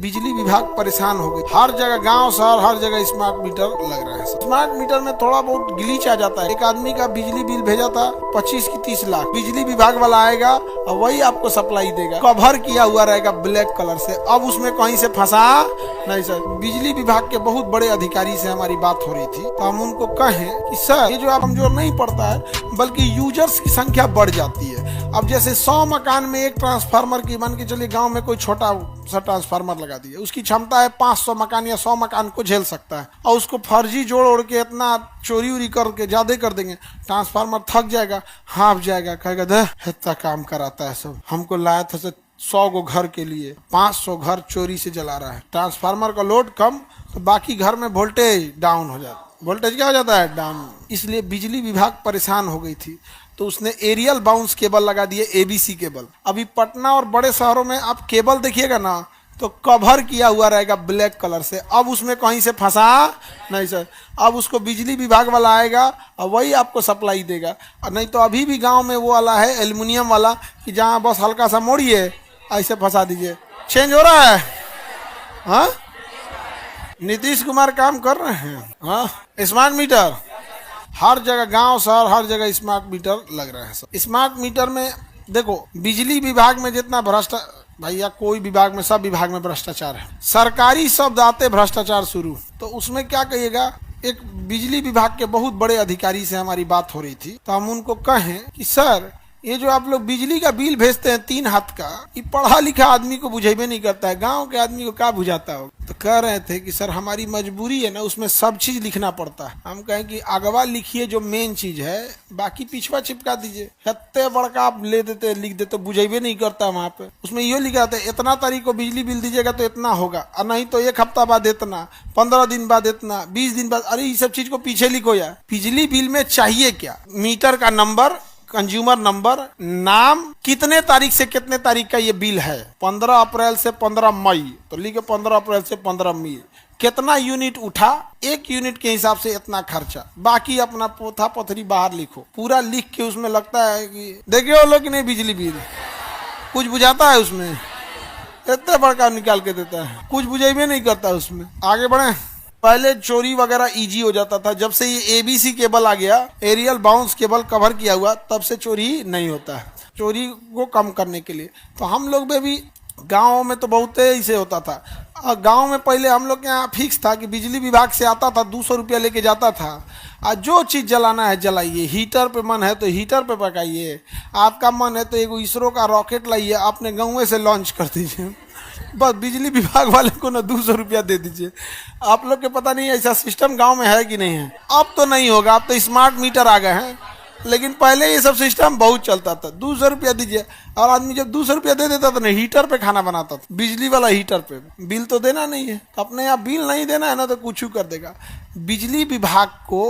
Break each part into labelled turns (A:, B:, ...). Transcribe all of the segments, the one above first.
A: बिजली विभाग परेशान हो गई। हर जगह गांव शहर हर जगह स्मार्ट मीटर लग रहा है। स्मार्ट मीटर में थोड़ा बहुत ग्लिच आ जाता है। एक आदमी का बिजली बिल भेजा था 25 की 30 लाख, बिजली विभाग वाला आएगा और वही आपको सप्लाई देगा, कवर किया हुआ रहेगा ब्लैक कलर से। अब उसमें कहीं से फंसा नहीं सर। बिजली विभाग के बहुत बड़े अधिकारी से हमारी बात हो रही थी, तो हम उनको कहें कि सर ये जो आप कमजोर नहीं पड़ता है बल्कि यूजर्स की संख्या बढ़ जाती है। अब जैसे 100 मकान में एक ट्रांसफार्मर की, मान के चलिए गांव में कोई छोटा सा ट्रांसफार्मर लगा दिया, उसकी क्षमता है 500 मकान या 100 मकान को झेल सकता है, और उसको फर्जी जोड़ ओढ़ के इतना चोरी उरी करके ज्यादा कर देंगे, ट्रांसफार्मर थक जाएगा, हाँफ जाएगा, कहेगा दे इतना काम कराता है सब, हमको लाया था 100 गो घर के लिए 500 घर चोरी से जला रहा है। ट्रांसफार्मर का लोड कम तो बाकी घर में वोल्टेज डाउन हो जाता, वोल्टेज क्या हो जाता है डाउन। इसलिए बिजली विभाग परेशान हो गई थी, तो उसने एरियल बाउंस केबल लगा दिए, एबीसी केबल। अभी पटना और बड़े शहरों में आप केबल देखिएगा ना तो कवर किया हुआ रहेगा ब्लैक कलर से। अब उसमें कहीं से फंसा नहीं सर। अब उसको बिजली विभाग वाला आएगा और वही आपको सप्लाई देगा। और नहीं तो अभी भी गांव में वो वाला है एल्युमिनियम वाला कि जहाँ बस हल्का सा मोड़िए ऐसे फंसा दीजिए। चेंज हो रहा है। हाँ, नीतीश कुमार काम कर रहे हैं। हाँ, स्मार्ट मीटर हर जगह गांव शहर हर जगह स्मार्ट मीटर लग रहा है सर। स्मार्ट मीटर में देखो, बिजली विभाग में जितना भैया कोई विभाग में, सब विभाग में भ्रष्टाचार है। सरकारी शब्द आते भ्रष्टाचार शुरू, तो उसमें क्या कहिएगा। एक बिजली विभाग के बहुत बड़े अधिकारी से हमारी बात हो रही थी, तो हम उनको कहें कि सर ये जो आप लोग बिजली का बिल भेजते हैं 3 हाथ का, ये पढ़ा लिखा आदमी को बुझेबे नहीं करता है, गांव के आदमी को क्या बुझाता हो। तो कह रहे थे कि सर हमारी मजबूरी है ना, उसमें सब चीज लिखना पड़ता है। हम कहें कि अगवा लिखिए जो मेन चीज है, बाकी पिछवा चिपका दीजिए। इतने बड़का आप ले देते लिख देते, बुझेबे नहीं करता वहाँ पे। उसमें ये लिखा रहता है इतना तारीख को बिजली बिल दीजिएगा तो इतना होगा, और नहीं तो 1 हफ्ता बाद इतना, 15 दिन बाद इतना, 20 दिन बाद। अरे ये सब चीज को पीछे लिखो यार। बिजली बिल में चाहिए क्या, मीटर का नंबर, कंज्यूमर नंबर, नाम, कितने तारीख से कितने तारीख का ये बिल है, 15 अप्रैल से 15 मई, तो लिखे 15 अप्रैल से 15 मई, कितना यूनिट उठा, 1 यूनिट के हिसाब से इतना खर्चा, बाकी अपना पोथा पथरी बाहर लिखो। पूरा लिख के उसमें लगता है कि देखिए वो लोग कि नहीं बिजली बिल कुछ बुझाता है उसमें, इतना बड़का निकाल के देता है, कुछ बुझेबे नहीं करता उसमें। आगे बढ़े। पहले चोरी वगैरह इजी हो जाता था, जब से ये एबीसी केबल आ गया, एरियल बाउंस केबल कवर किया हुआ, तब से चोरी नहीं होता है। चोरी को कम करने के लिए तो हम लोग में भी, गाँव में तो बहुत ऐसे होता था। गांव में पहले हम लोग के यहाँ फिक्स था कि बिजली विभाग से आता था, 200 रुपया लेके जाता था, और जो चीज़ जलाना है जलाइए। हीटर पे मन है तो हीटर पे पकाइए, आपका मन है तो एक इसरो का रॉकेट लाइए, अपने गाँव से लॉन्च कर दीजिए। बस बिजली विभाग वाले को ना 200 रुपया दे दीजिए। आप लोग के पता नहीं ऐसा सिस्टम गांव में है कि नहीं है। अब तो नहीं होगा, अब तो स्मार्ट मीटर आ गए हैं, लेकिन पहले ये सब सिस्टम बहुत चलता था। 200 रुपया दीजिए, और आदमी जब 200 रुपया दे देता था ना, हीटर पे खाना बनाता था, बिजली वाला हीटर पे। बिल तो देना नहीं है, अपने यहाँ बिल नहीं देना है ना तो कुछ कर देगा। बिजली विभाग को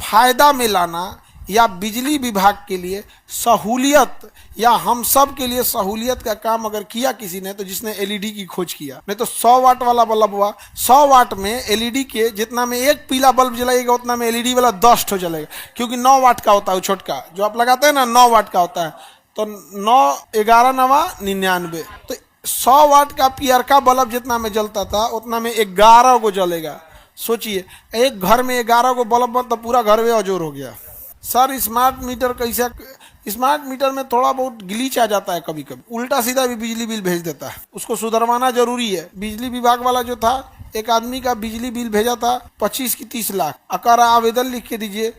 A: फायदा में लाना या बिजली विभाग के लिए सहूलियत, या हम सब के लिए सहूलियत का काम अगर किया किसी ने, तो जिसने एलईडी की खोज किया। नहीं तो 100 वाट वाला बल्ब हुआ, 100 वाट में एलईडी के जितना में एक पीला बल्ब जलाएगा उतना में एलईडी वाला 10 ठो जलेगा, क्योंकि 9 वाट का होता है छोटका जो आप लगाते हैं ना, 9 वाट का होता है। तो 9 11 9 99, तो 100 वाट का पियरका बल्ब जितना में जलता था उतना में 11 को जलेगा। सोचिए, एक घर में 11 को बल्ब बन तो पूरा घर में अजोर हो गया। सर स्मार्ट मीटर कैसा, स्मार्ट मीटर में थोड़ा बहुत ग्लिच आ जाता है, कभी कभी उल्टा सीधा भी बिजली बिल भेज देता है, उसको सुधरवाना जरूरी है। बिजली विभाग वाला जो था, एक आदमी का बिजली बिल भेजा था 25 की 30 लाख, अकार आवेदन लिख के दीजिए,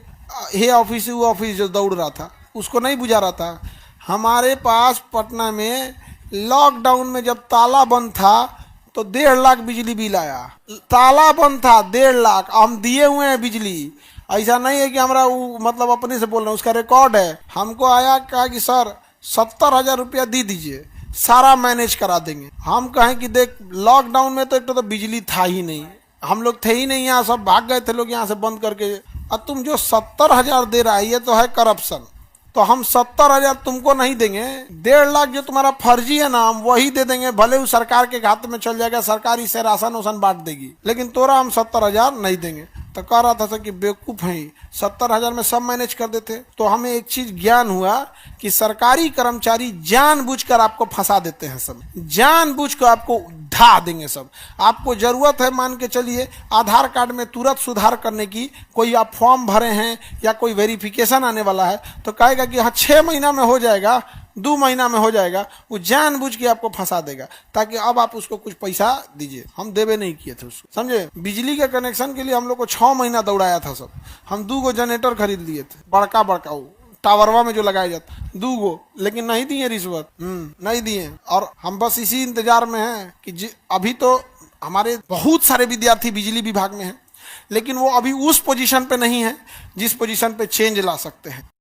A: हे ऑफिस वो ऑफिस जो दौड़ रहा था उसको नहीं बुझा रहा था। हमारे पास पटना में लॉकडाउन में जब ताला बंद था तो 1.5 लाख बिजली बिल आया। ताला बंद था 1.5 लाख, हम दिए हुए हैं बिजली। ऐसा नहीं है कि हमारा मतलब अपने से बोल रहे हैं, उसका रिकॉर्ड है। हमको आया, कहा कि सर 70,000 रुपया दे दीजिए, सारा मैनेज करा देंगे। हम कहें कि देख लॉकडाउन में तो एक तो बिजली था ही नहीं, हम लोग थे ही नहीं यहाँ, सब भाग गए थे लोग यहाँ से बंद करके, और तुम जो 70,000 दे रहा है ये तो है करप्शन। तो हम 70,000 तुमको नहीं देंगे, 1.5 लाख जो तुम्हारा फर्जी है ना हम वही दे देंगे, भले वो सरकार के खाते में चल जाएगा, सरकार इससे राशन वासन बांट देगी, लेकिन तोरा हम 70,000 नहीं देंगे। तो कह रहा था कि बेवकूफ़ हैं, 70,000 में सब मैनेज कर देते। तो हमें एक चीज ज्ञान हुआ कि सरकारी कर्मचारी जानबूझकर आपको फंसा देते हैं, सब जानबूझकर आपको सिखा देंगे सब। आपको जरूरत है, मान के चलिए आधार कार्ड में तुरंत सुधार करने की, कोई आप फॉर्म भरे हैं या कोई वेरिफिकेशन आने वाला है तो कहेगा कि हाँ 6 महीना में हो जाएगा, 2 महीना में हो जाएगा। वो जानबूझ के आपको फंसा देगा ताकि अब आप उसको कुछ पैसा दीजिए। हम देवे नहीं किए थे उसको, समझे। बिजली के कनेक्शन के लिए हम लोग को 6 महीना दौड़ाया था सब। हम 2 जनरेटर खरीद लिए थे, बड़का बड़का, वो टावरवा में जो लगाया जाता, 2, लेकिन नहीं दिए रिश्वत, नहीं दिए। और हम बस इसी इंतजार में हैं कि अभी तो हमारे बहुत सारे विद्यार्थी बिजली विभाग में हैं, लेकिन वो अभी उस पोजीशन पे नहीं है जिस पोजीशन पे चेंज ला सकते हैं।